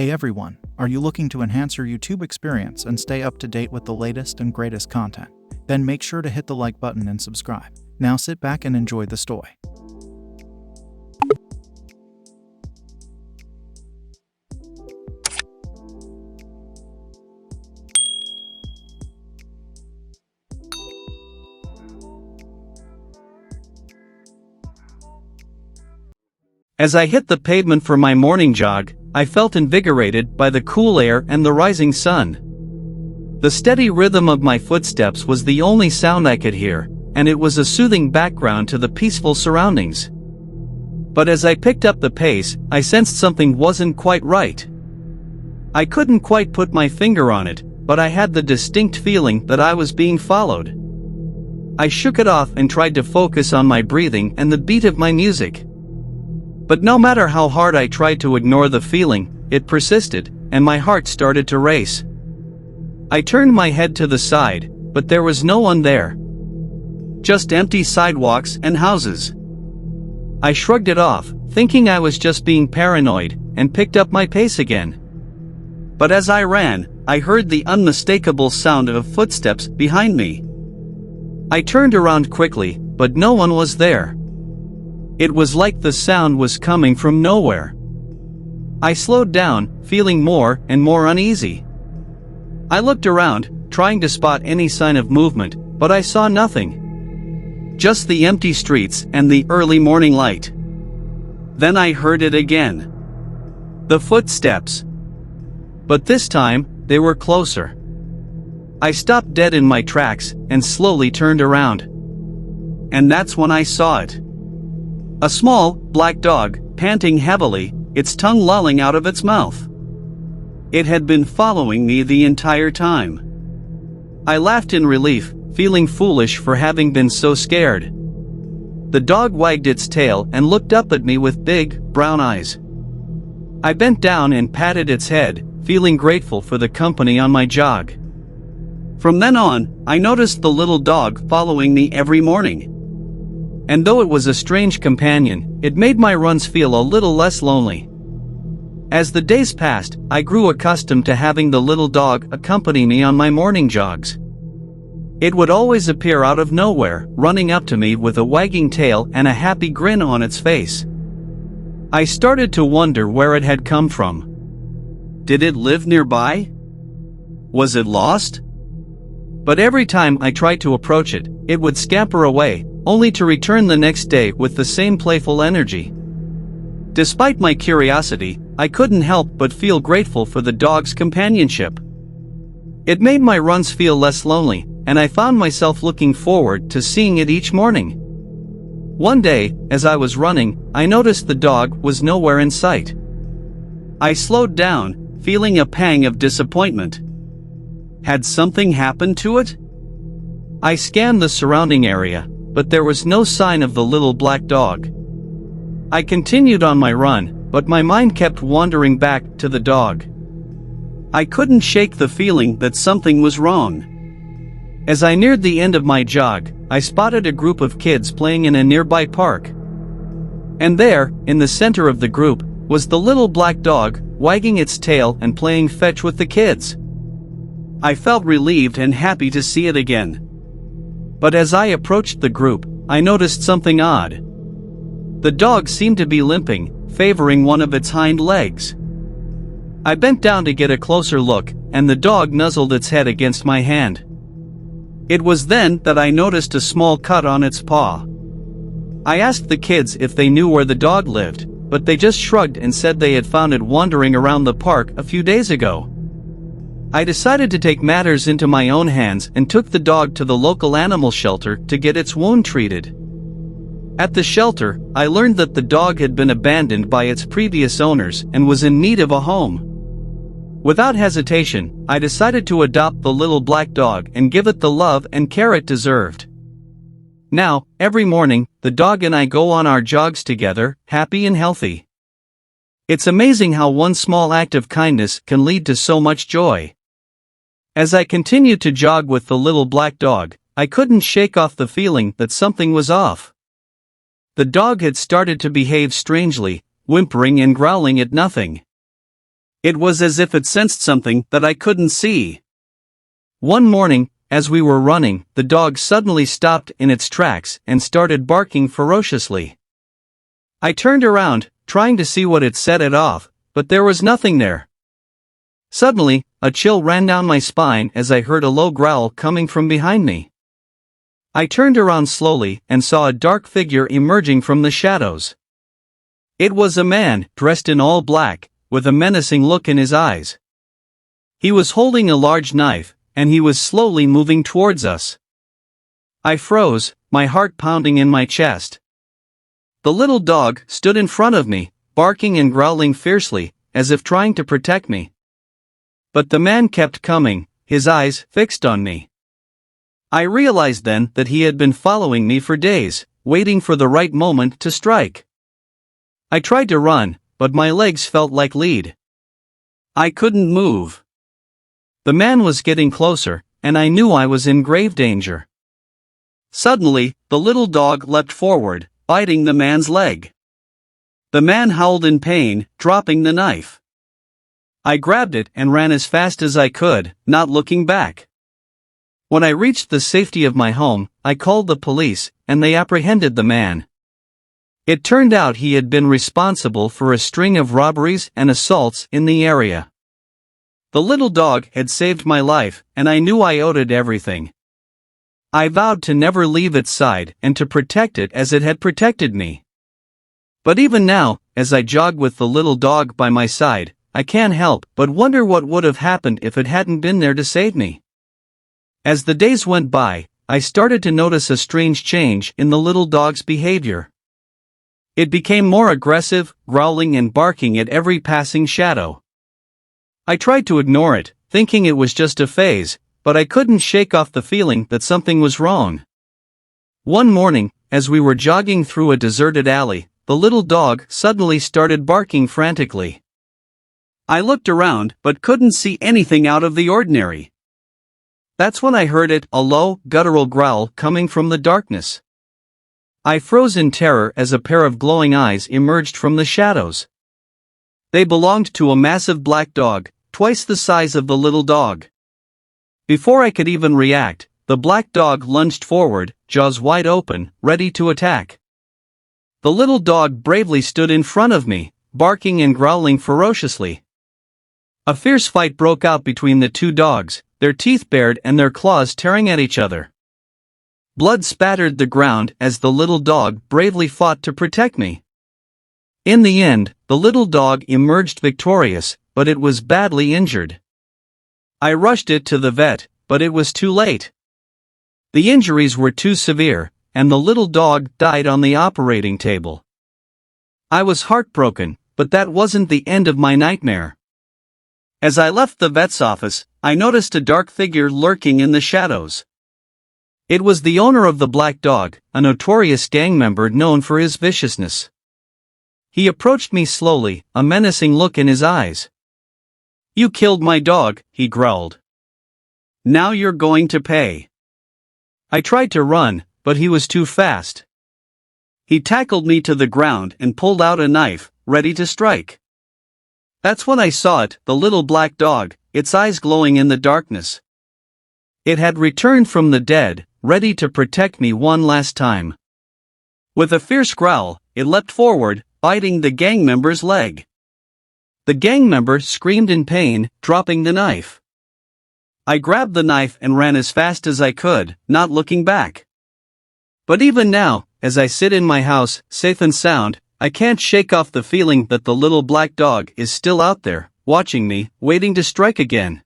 Hey everyone, are you looking to enhance your YouTube experience and stay up to date with the latest and greatest content? Then make sure to hit the like button and subscribe. Now sit back and enjoy the story. As I hit the pavement for my morning jog, I felt invigorated by the cool air and the rising sun. The steady rhythm of my footsteps was the only sound I could hear, and it was a soothing background to the peaceful surroundings. But as I picked up the pace, I sensed something wasn't quite right. I couldn't quite put my finger on it, but I had the distinct feeling that I was being followed. I shook it off and tried to focus on my breathing and the beat of my music. But no matter how hard I tried to ignore the feeling, it persisted, and my heart started to race. I turned my head to the side, but there was no one there. Just empty sidewalks and houses. I shrugged it off, thinking I was just being paranoid, and picked up my pace again. But as I ran, I heard the unmistakable sound of footsteps behind me. I turned around quickly, but no one was there. It was like the sound was coming from nowhere. I slowed down, feeling more and more uneasy. I looked around, trying to spot any sign of movement, but I saw nothing. Just the empty streets and the early morning light. Then I heard it again. The footsteps. But this time, they were closer. I stopped dead in my tracks and slowly turned around. And that's when I saw it. A small, black dog, panting heavily, its tongue lolling out of its mouth. It had been following me the entire time. I laughed in relief, feeling foolish for having been so scared. The dog wagged its tail and looked up at me with big, brown eyes. I bent down and patted its head, feeling grateful for the company on my jog. From then on, I noticed the little dog following me every morning. And though it was a strange companion, it made my runs feel a little less lonely. As the days passed, I grew accustomed to having the little dog accompany me on my morning jogs. It would always appear out of nowhere, running up to me with a wagging tail and a happy grin on its face. I started to wonder where it had come from. Did it live nearby? Was it lost? But every time I tried to approach it, it would scamper away, only to return the next day with the same playful energy. Despite my curiosity, I couldn't help but feel grateful for the dog's companionship. It made my runs feel less lonely, and I found myself looking forward to seeing it each morning. One day, as I was running, I noticed the dog was nowhere in sight. I slowed down, feeling a pang of disappointment. Had something happened to it? I scanned the surrounding area, but there was no sign of the little black dog. I continued on my run, but my mind kept wandering back to the dog. I couldn't shake the feeling that something was wrong. As I neared the end of my jog, I spotted a group of kids playing in a nearby park. And there, in the center of the group, was the little black dog, wagging its tail and playing fetch with the kids. I felt relieved and happy to see it again. But as I approached the group, I noticed something odd. The dog seemed to be limping, favoring one of its hind legs. I bent down to get a closer look, and the dog nuzzled its head against my hand. It was then that I noticed a small cut on its paw. I asked the kids if they knew where the dog lived, but they just shrugged and said they had found it wandering around the park a few days ago. I decided to take matters into my own hands and took the dog to the local animal shelter to get its wound treated. At the shelter, I learned that the dog had been abandoned by its previous owners and was in need of a home. Without hesitation, I decided to adopt the little black dog and give it the love and care it deserved. Now, every morning, the dog and I go on our jogs together, happy and healthy. It's amazing how one small act of kindness can lead to so much joy. As I continued to jog with the little black dog, I couldn't shake off the feeling that something was off. The dog had started to behave strangely, whimpering and growling at nothing. It was as if it sensed something that I couldn't see. One morning, as we were running, the dog suddenly stopped in its tracks and started barking ferociously. I turned around, trying to see what had set it off, but there was nothing there. Suddenly, a chill ran down my spine as I heard a low growl coming from behind me. I turned around slowly and saw a dark figure emerging from the shadows. It was a man, dressed in all black, with a menacing look in his eyes. He was holding a large knife, and he was slowly moving towards us. I froze, my heart pounding in my chest. The little dog stood in front of me, barking and growling fiercely, as if trying to protect me. But the man kept coming, his eyes fixed on me. I realized then that he had been following me for days, waiting for the right moment to strike. I tried to run, but my legs felt like lead. I couldn't move. The man was getting closer, and I knew I was in grave danger. Suddenly, the little dog leapt forward, biting the man's leg. The man howled in pain, dropping the knife. I grabbed it and ran as fast as I could, not looking back. When I reached the safety of my home, I called the police, and they apprehended the man. It turned out he had been responsible for a string of robberies and assaults in the area. The little dog had saved my life, and I knew I owed it everything. I vowed to never leave its side and to protect it as it had protected me. But even now, as I jog with the little dog by my side, I can't help but wonder what would have happened if it hadn't been there to save me. As the days went by, I started to notice a strange change in the little dog's behavior. It became more aggressive, growling and barking at every passing shadow. I tried to ignore it, thinking it was just a phase, but I couldn't shake off the feeling that something was wrong. One morning, as we were jogging through a deserted alley, the little dog suddenly started barking frantically. I looked around but couldn't see anything out of the ordinary. That's when I heard it, a low, guttural growl coming from the darkness. I froze in terror as a pair of glowing eyes emerged from the shadows. They belonged to a massive black dog, twice the size of the little dog. Before I could even react, the black dog lunged forward, jaws wide open, ready to attack. The little dog bravely stood in front of me, barking and growling ferociously. A fierce fight broke out between the two dogs, their teeth bared and their claws tearing at each other. Blood spattered the ground as the little dog bravely fought to protect me. In the end, the little dog emerged victorious, but it was badly injured. I rushed it to the vet, but it was too late. The injuries were too severe, and the little dog died on the operating table. I was heartbroken, but that wasn't the end of my nightmare. As I left the vet's office, I noticed a dark figure lurking in the shadows. It was the owner of the black dog, a notorious gang member known for his viciousness. He approached me slowly, a menacing look in his eyes. "You killed my dog," he growled. "Now you're going to pay." I tried to run, but he was too fast. He tackled me to the ground and pulled out a knife, ready to strike. That's when I saw it, the little black dog, its eyes glowing in the darkness. It had returned from the dead, ready to protect me one last time. With a fierce growl, it leapt forward, biting the gang member's leg. The gang member screamed in pain, dropping the knife. I grabbed the knife and ran as fast as I could, not looking back. But even now, as I sit in my house, safe and sound, I can't shake off the feeling that the little black dog is still out there, watching me, waiting to strike again.